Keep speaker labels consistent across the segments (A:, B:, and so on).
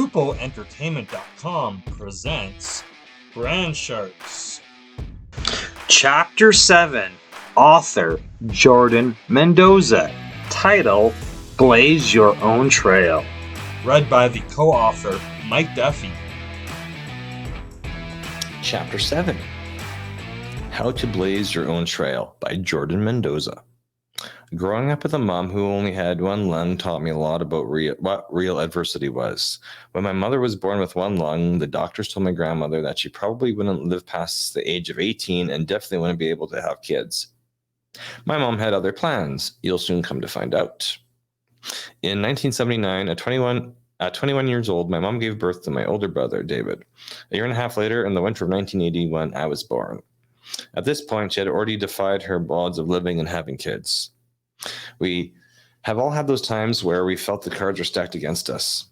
A: SupoEntertainment.com presents Brand Sharks.
B: Chapter 7, Author Jordan Mendoza. Title, Blaze Your Own Trail.
A: Read by the co-author Mike Duffy.
C: Chapter 7, How to Blaze Your Own Trail by Jordan Mendoza. Growing up with a mom who only had one lung taught me a lot about what real adversity was. When my mother was born with one lung, the doctors told my grandmother that she probably wouldn't live past the age of 18 and definitely wouldn't be able to have kids. My mom had other plans. You'll soon come to find out. In 1979, at 21 years old, my mom gave birth to my older brother, David. A year and a half later, in the winter of 1981, I was born. At this point, she had already defied her odds of living and having kids. We have all had those times where we felt the cards were stacked against us.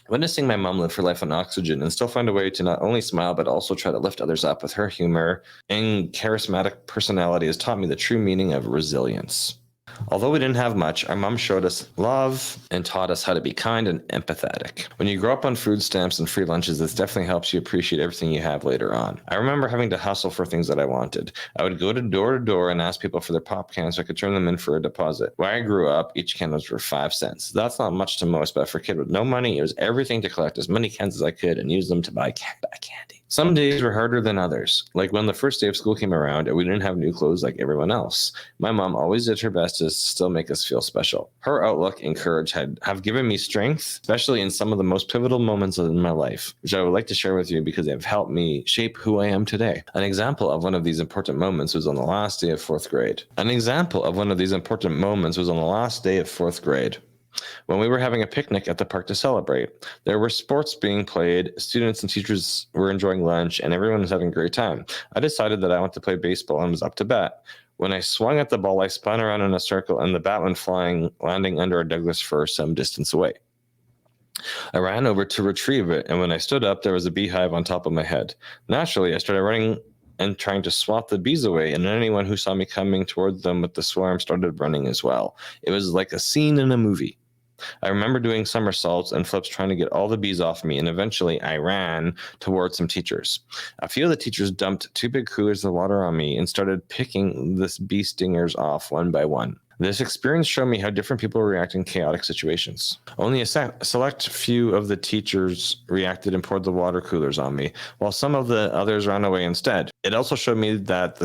C: Witnessing my mom live her life on oxygen and still find a way to not only smile but also try to lift others up with her humor and charismatic personality has taught me the true meaning of resilience. Although we didn't have much, our mom showed us love and taught us how to be kind and empathetic. When you grow up on food stamps and free lunches, this definitely helps you appreciate everything you have later on. I remember having to hustle for things that I wanted. I would go to door and ask people for their pop cans so I could turn them in for a deposit. Where I grew up, each can was for 5 cents. That's not much to most, but for a kid with no money, it was everything to collect as many cans as I could and use them to buy candy. Some days were harder than others, like when the first day of school came around and we didn't have new clothes like everyone else. My mom always did her best to still make us feel special. Her outlook and courage have given me strength, especially in some of the most pivotal moments in my life, which I would like to share with you because they have helped me shape who I am today. An example of one of these important moments was on the last day of fourth grade. When we were having a picnic at the park to celebrate. There were sports being played, students and teachers were enjoying lunch, and everyone was having a great time. I decided that I wanted to play baseball and was up to bat. When I swung at the ball, I spun around in a circle, and the bat went flying, landing under a Douglas fir some distance away. I ran over to retrieve it, and when I stood up, there was a beehive on top of my head. Naturally, I started running and trying to swat the bees away, and anyone who saw me coming toward them with the swarm started running as well. It was like a scene in a movie. I remember doing somersaults and flips trying to get all the bees off me, and eventually I ran towards some teachers. A few of the teachers dumped 2 big coolers of water on me and started picking the bee stingers off one by one. This experience showed me how different people react in chaotic situations. Only a select few of the teachers reacted and poured the water coolers on me, while some of the others ran away instead. It also showed me that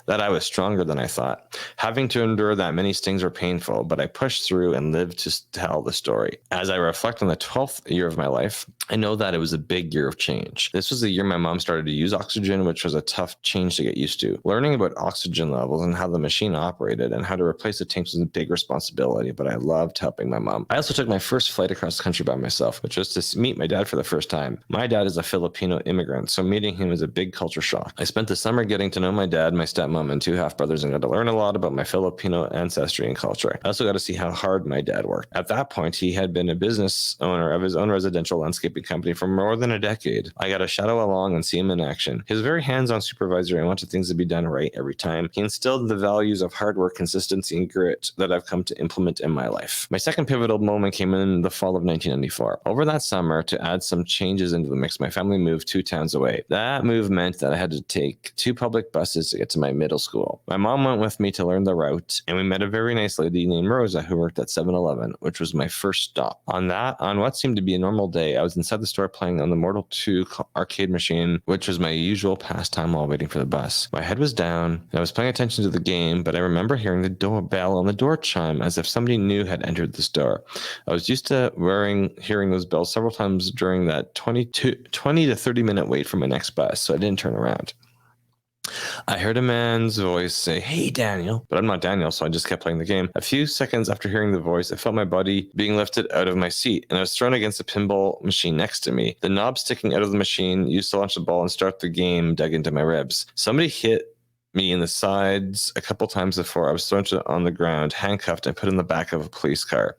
C: I was stronger than I thought. Having to endure that many stings were painful, but I pushed through and lived to tell the story. As I reflect on the 12th year of my life, I know that it was a big year of change. This was the year my mom started to use oxygen, which was a tough change to get used to. Learning about oxygen levels and how the machine operated and how to replace the tanks was a big responsibility, but I loved helping my mom. I also took my first flight across the country by myself, which was to meet my dad for the first time. My dad is a Filipino immigrant, so meeting him was a big culture shock. I spent the summer getting to know my dad, my stepmom, and 2 half-brothers and got to learn a lot about my Filipino ancestry and culture. I also got to see how hard my dad worked. At that point, he had been a business owner of his own residential landscaping company for more than a decade. I got to shadow along and see him in action. He was a very hands-on supervisor and wanted things to be done right every time. He instilled the values of hard work, consistency, and grit that I've come to implement in my life. My second pivotal moment came in the fall of 1994. Over that summer, to add some changes into the mix, my family moved 2 towns away. That move meant that I had to take 2 public buses to get to my middle school. My mom went with me to learn the route, and we met a very nice lady named Rosa who worked at 7-Eleven, which was my first stop. On what seemed to be a normal day, I was inside the store playing on the Mortal 2 arcade machine, which was my usual pastime while waiting for the bus. My head was down, and I was paying attention to the game, but I remember hearing the doorbell on the door chime as if somebody new had entered the store. I was used to hearing those bells several times during that 20 to 30 minute wait for my next bus, so I didn't turn around. I heard a man's voice say, "Hey, Daniel," but I'm not Daniel, so I just kept playing the game. A few seconds after hearing the voice, I felt my body being lifted out of my seat, and I was thrown against the pinball machine next to me. The knob sticking out of the machine used to launch the ball and start the game dug into my ribs. Somebody hit me in the sides a couple times before I was thrown on the ground, handcuffed, and put in the back of a police car.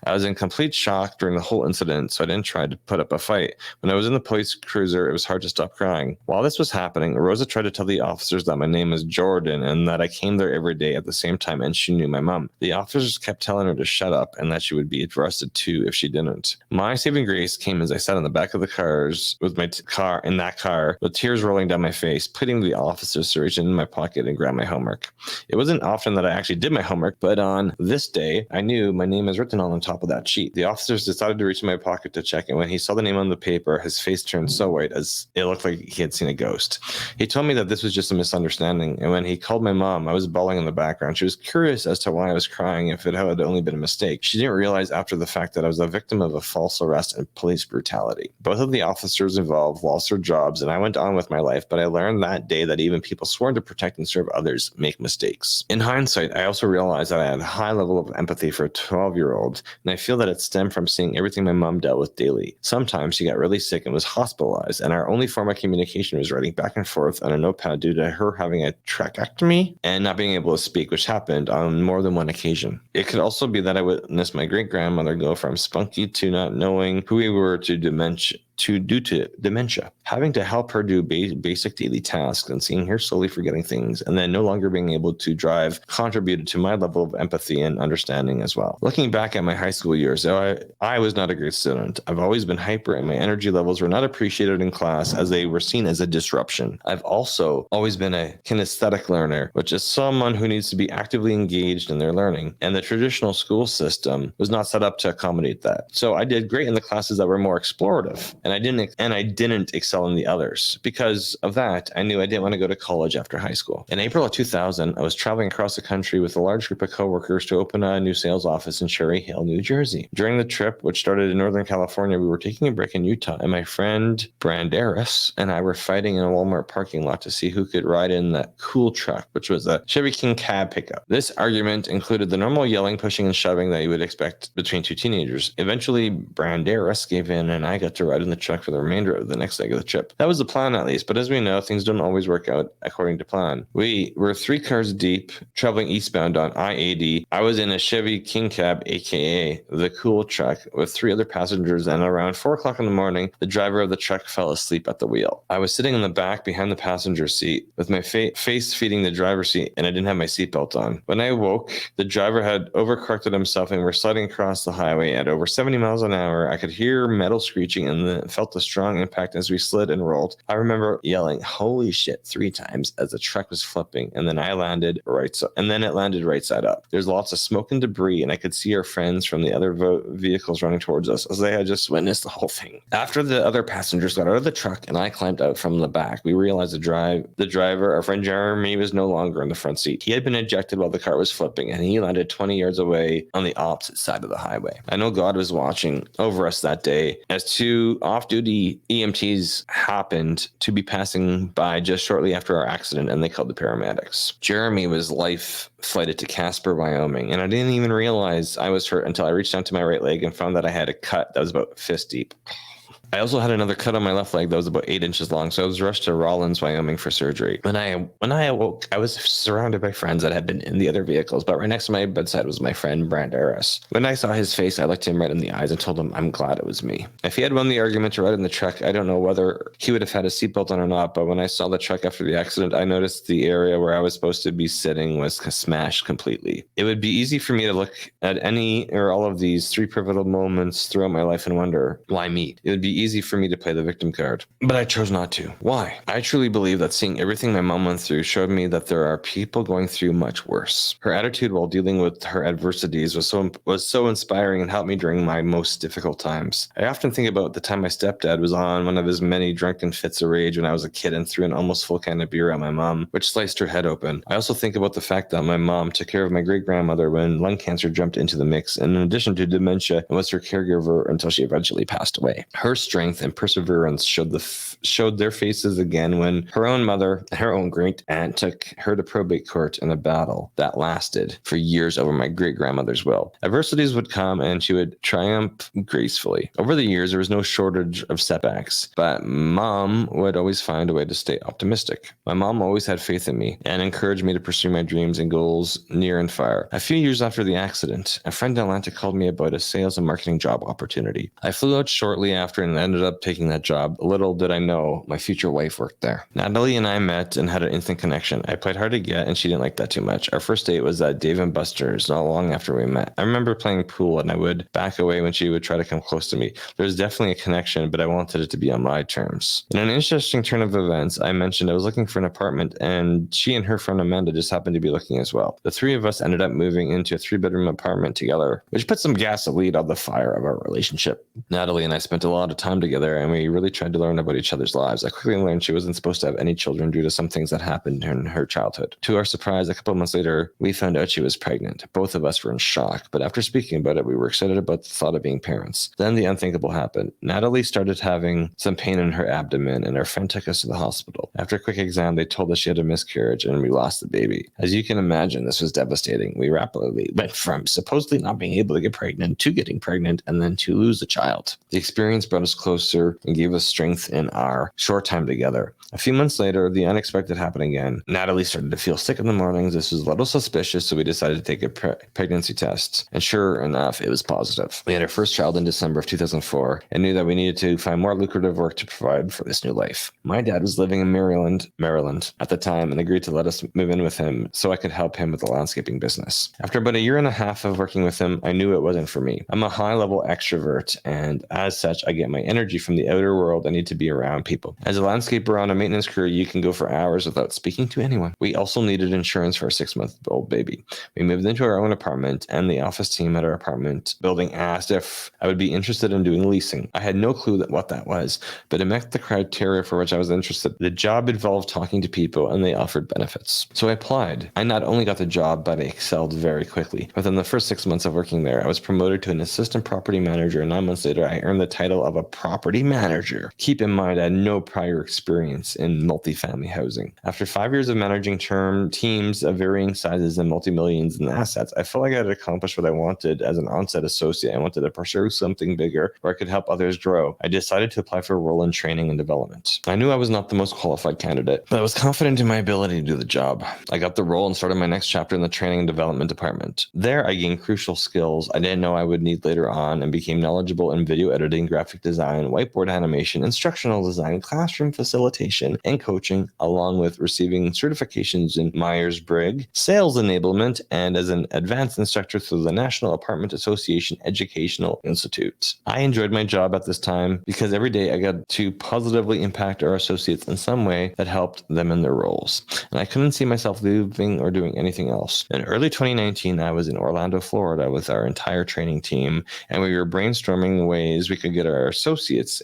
C: I was in complete shock during the whole incident, so I didn't try to put up a fight. When I was in the police cruiser, it was hard to stop crying. While this was happening, Rosa tried to tell the officers that my name was Jordan and that I came there every day at the same time, and she knew my mom. The officers kept telling her to shut up and that she would be arrested too if she didn't. My saving grace came as I sat in the back of the cars with my car with tears rolling down my face, pleading to the officers to reach in my pocket and grab my homework. It wasn't often that I actually did my homework, but on this day, I knew my name was written on top of that sheet. The officers decided to reach in my pocket to check, and when he saw the name on the paper, his face turned so white as it looked like he had seen a ghost. He told me that this was just a misunderstanding, and when he called my mom, I was bawling in the background. She was curious as to why I was crying if it had only been a mistake. She didn't realize after the fact that I was a victim of a false arrest and police brutality. Both of the officers involved lost their jobs, and I went on with my life, but I learned that day that even people sworn to protect and serve others make mistakes. In hindsight, I also realized that I had a high level of empathy for a 12-year-old, and I feel that it stemmed from seeing everything my mom dealt with daily. Sometimes she got really sick and was hospitalized, and our only form of communication was writing back and forth on a notepad due to her having a tracheotomy and not being able to speak, which happened on more than one occasion. It could also be that I witnessed my great-grandmother go from spunky to not knowing who we were to dementia. Having to help her do basic daily tasks and seeing her slowly forgetting things and then no longer being able to drive contributed to my level of empathy and understanding as well. Looking back at my high school years, I was not a great student. I've always been hyper and my energy levels were not appreciated in class as they were seen as a disruption. I've also always been a kinesthetic learner, which is someone who needs to be actively engaged in their learning, and the traditional school system was not set up to accommodate that. So I did great in the classes that were more explorative, and I didn't excel in the others. Because of that, I knew I didn't want to go to college after high school. In April of 2000, I was traveling across the country with a large group of coworkers to open a new sales office in Cherry Hill, New Jersey. During the trip, which started in Northern California, we were taking a break in Utah, and my friend Branderis and I were fighting in a Walmart parking lot to see who could ride in that cool truck, which was a Chevy King cab pickup. This argument included the normal yelling, pushing, and shoving that you would expect between two teenagers. Eventually, Branderis gave in, and I got to ride in the truck for the remainder of the next leg of the trip. That was the plan, at least, but as we know, things don't always work out according to plan. We were 3 cars deep, traveling eastbound on I-80. I was in a Chevy King cab, aka the cool truck, with 3 other passengers, and around 4 o'clock in the morning, the driver of the truck fell asleep at the wheel. I was sitting in the back behind the passenger seat, with my face feeding the driver's seat, and I didn't have my seatbelt on. When I woke, the driver had overcorrected himself and were sliding across the highway at over 70 miles an hour. I could hear metal screeching and then felt a strong impact as we slid and rolled. I remember yelling, "Holy shit," 3 times as the truck was flipping, and then it landed right side up. There's lots of smoke and debris, and I could see our friends from the other vehicles running towards us as they had just witnessed the whole thing. After the other passengers got out of the truck and I climbed out from the back, we realized the driver, our friend Jeremy, was no longer in the front seat. He had been ejected while the car was flipping, and he landed 20 yards away on the opposite side of the highway. I know God was watching over us that day as 2 off-duty EMTs happened to be passing by just shortly after our accident, and they called the paramedics. Jeremy was life flighted to Casper, Wyoming, and I didn't even realize I was hurt until I reached down to my right leg and found that I had a cut that was about fist deep. I also had another cut on my left leg that was about 8 inches long, so I was rushed to Rawlins, Wyoming for surgery. When I awoke, I was surrounded by friends that had been in the other vehicles, but right next to my bedside was my friend Branderis. When I saw his face, I looked him right in the eyes and told him I'm glad it was me. If he had won the argument to ride in the truck, I don't know whether he would have had a seatbelt on or not, but when I saw the truck after the accident, I noticed the area where I was supposed to be sitting was smashed completely. It would be easy for me to look at any or all of these 3 pivotal moments throughout my life and wonder, why me? It would be easy for me to play the victim card, but I chose not to. Why? I truly believe that seeing everything my mom went through showed me that there are people going through much worse. Her attitude while dealing with her adversities was so inspiring and helped me during my most difficult times. I often think about the time my stepdad was on one of his many drunken fits of rage when I was a kid and threw an almost full can of beer at my mom, which sliced her head open. I also think about the fact that my mom took care of my great-grandmother when lung cancer jumped into the mix, and in addition to dementia, and was her caregiver until she eventually passed away. Her strength and perseverance showed their faces again when her own mother and her own great aunt took her to probate court in a battle that lasted for years over my great grandmother's will. Adversities would come and she would triumph gracefully. Over the years, there was no shortage of setbacks, but Mom would always find a way to stay optimistic. My mom always had faith in me and encouraged me to pursue my dreams and goals near and far. A few years after the accident, a friend in Atlanta called me about a sales and marketing job opportunity. I flew out shortly after and ended up taking that job. Little did I know my future wife worked there. Natalie and I met and had an instant connection. I played hard to get and she didn't like that too much. Our first date was at Dave & Buster's not long after we met. I remember playing pool and I would back away when she would try to come close to me. There was definitely a connection, but I wanted it to be on my terms. In an interesting turn of events, I mentioned I was looking for an apartment and she and her friend Amanda just happened to be looking as well. The three of us ended up moving into a 3-bedroom apartment together, which put some gasoline on the fire of our relationship. Natalie and I spent a lot of time together and we really tried to learn about each other's lives. I quickly learned she wasn't supposed to have any children due to some things that happened in her childhood. To our surprise, a couple of months later, we found out she was pregnant. Both of us were in shock, but after speaking about it, we were excited about the thought of being parents. Then the unthinkable happened. Natalie started having some pain in her abdomen and our friend took us to the hospital. After a quick exam, they told us she had a miscarriage and we lost the baby. As you can imagine, this was devastating. We rapidly went from supposedly not being able to get pregnant to getting pregnant and then to lose a child. The experience brought us closer and gave us strength in our short time together. A few months later, the unexpected happened again. Natalie started to feel sick in the mornings. This was a little suspicious, so we decided to take a pregnancy test. And sure enough, it was positive. We had our first child in December of 2004 and knew that we needed to find more lucrative work to provide for this new life. My dad was living in Maryland at the time and agreed to let us move in with him so I could help him with the landscaping business. After about a year and a half of working with him, I knew it wasn't for me. I'm a high-level extrovert, and as such, I get my energy from the outer world. I need to be around people. As a landscaper on a maintenance crew, you can go for hours without speaking to anyone. We also needed insurance for our 6-month-old baby. We moved into our own apartment, and the office team at our apartment building asked if I would be interested in doing leasing. I had no clue what that was, but it met the criteria for which I was interested. The job involved talking to people, and they offered benefits. So I applied. I not only got the job, but I excelled very quickly. Within the first 6 months of working there, I was promoted to an assistant property manager, and 9 months later, I earned the title of a property manager. Keep in mind, I had no prior experience in multifamily housing. After 5 years of managing teams of varying sizes and multi-millions in assets, I felt like I had accomplished what I wanted as an onset associate. I wanted to pursue something bigger where I could help others grow. I decided to apply for a role in training and development. I knew I was not the most qualified candidate, but I was confident in my ability to do the job. I got the role and started my next chapter in the training and development department. There, I gained crucial skills I didn't know I would need later on and became knowledgeable in video editing, graphic design, whiteboard animation, instructional design, classroom facilitation, and coaching, along with receiving certifications in Myers-Briggs, sales enablement, and as an advanced instructor through the National Apartment Association Educational Institute. I enjoyed my job at this time because every day I got to positively impact our associates in some way that helped them in their roles. And I couldn't see myself leaving or doing anything else. In early 2019, I was in Orlando, Florida with our entire training team, and we were brainstorming ways we could get our associates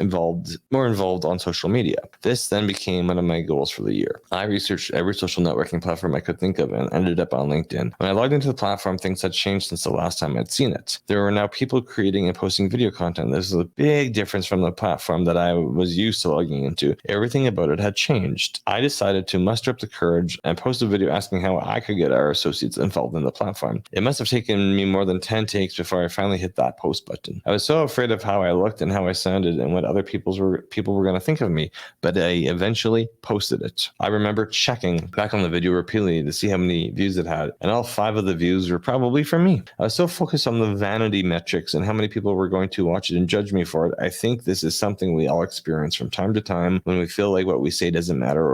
C: more involved on social media. This then became one of my goals for the year. I researched every social networking platform I could think of and ended up on LinkedIn. When I logged into the platform, things had changed since the last time I'd seen it. There were now people creating and posting video content. This is a big difference from the platform that I was used to logging into. Everything about it had changed. I decided to muster up the courage and post a video asking how I could get our associates involved in the platform. It must have taken me more than 10 takes before I finally hit that post button. I was so afraid of how I looked and how I sounded and what other people were going to think of me, but I eventually posted it. I remember checking back on the video repeatedly to see how many views it had, and all 5 of the views were probably from me. I was so focused on the vanity metrics and how many people were going to watch it and judge me for it. I think this is something we all experience from time to time when we feel like what we say doesn't matter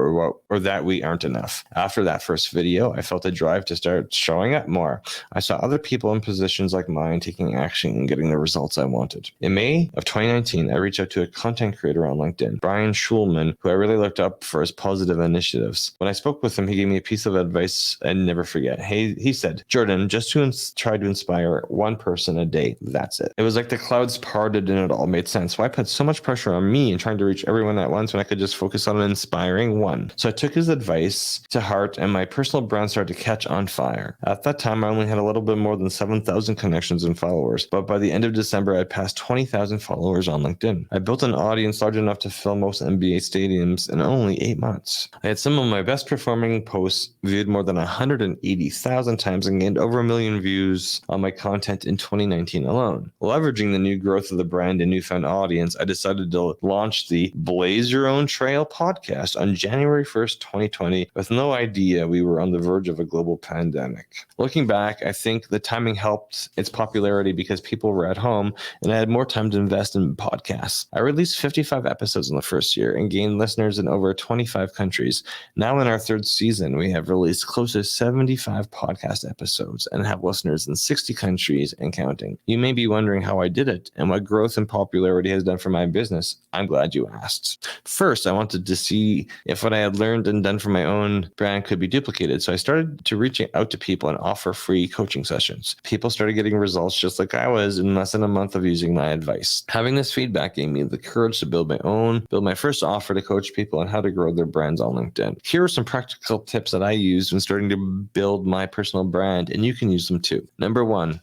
C: or that we aren't enough. After that first video, I felt a drive to start showing up more. I saw other people in positions like mine taking action and getting the results I wanted. In May of 2019, I reached out to a content creator on LinkedIn, Brian Schulman, who I really looked up for his positive initiatives. When I spoke with him, he gave me a piece of advice I'd never forget. He said, "Jordan, just try to inspire one person a day. That's it." It was like the clouds parted and it all made sense. Why put so much pressure on me and trying to reach everyone at once when I could just focus on inspiring one? So I took his advice to heart and my personal brand started to catch on fire. At that time, I only had a little bit more than 7,000 connections and followers, but by the end of December, I passed 20,000 followers on LinkedIn. LinkedIn. I built an audience large enough to fill most NBA stadiums in only 8 months. I had some of my best performing posts viewed more than 180,000 times and gained over 1 million views on my content in 2019 alone. Leveraging the new growth of the brand and newfound audience, I decided to launch the Blaze Your Own Trail podcast on January 1st, 2020, with no idea we were on the verge of a global pandemic. Looking back, I think the timing helped its popularity because people were at home and I had more time to invest in podcasts. I released 55 episodes in the first year and gained listeners in over 25 countries. Now in our third season, we have released close to 75 podcast episodes and have listeners in 60 countries and counting. You may be wondering how I did it and what growth and popularity has done for my business. I'm glad you asked. First, I wanted to see if what I had learned and done for my own brand could be duplicated. So I started to reach out to people and offer free coaching sessions. People started getting results just like I was in less than a month of using my advice. Having this feedback gave me the courage to build my first offer to coach people on how to grow their brands on LinkedIn. Here are some practical tips that I used when starting to build my personal brand, and you can use them too. Number one,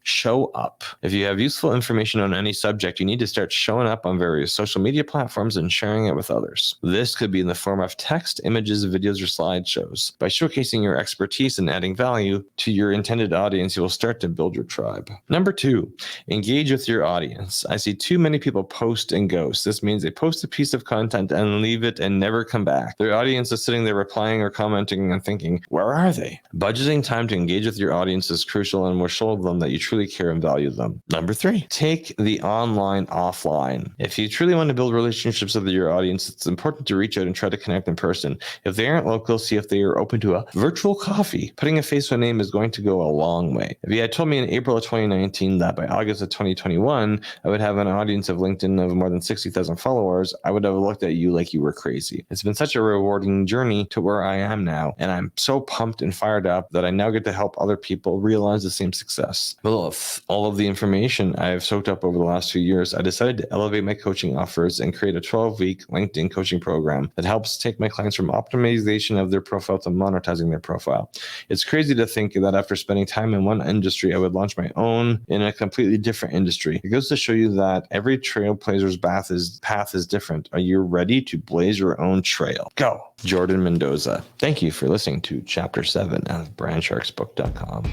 C: show up. If you have useful information on any subject, you need to start showing up on various social media platforms and sharing it with others. This could be in the form of text, images, videos, or slideshows. By showcasing your expertise and adding value to your intended audience, you will start to build your tribe. Number two, engage with your audience. I see too many people post and ghost. This means they post a piece of content and leave it and never come back. Their audience is sitting there replying or commenting and thinking, where are they? Budgeting time to engage with your audience is crucial and will show them that you truly care and value them. Number three, take the online offline. If you truly want to build relationships with your audience, it's important to reach out and try to connect in person. If they aren't local, see if they are open to a virtual coffee. Putting a face to a name is going to go a long way. If you had told me in April of 2019 that by August of 2021, I would have an audience of LinkedIn of more than 60,000 followers, I would have looked at you like you were crazy. It's been such a rewarding journey to where I am now, and I'm so pumped and fired up that I now get to help other people realize the same success. With all of the information I've soaked up over the last few years, I decided to elevate my coaching offers and create a 12-week LinkedIn coaching program that helps take my clients from optimization of their profile to monetizing their profile. It's crazy to think that after spending time in one industry, I would launch my own in a completely different industry. It goes to show you that every trailblazer's path is different. Are you ready to blaze your own trail? Go! Jordan Mendoza. Thank you for listening to Chapter 7 of brandsharksbook.com.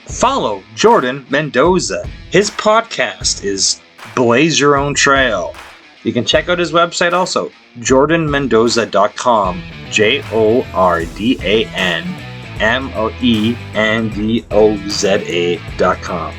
B: Follow Jordan Mendoza. His podcast is Blaze Your Own Trail. You can check out his website also, jordanmendoza.com, JORDANMENDOZA.com.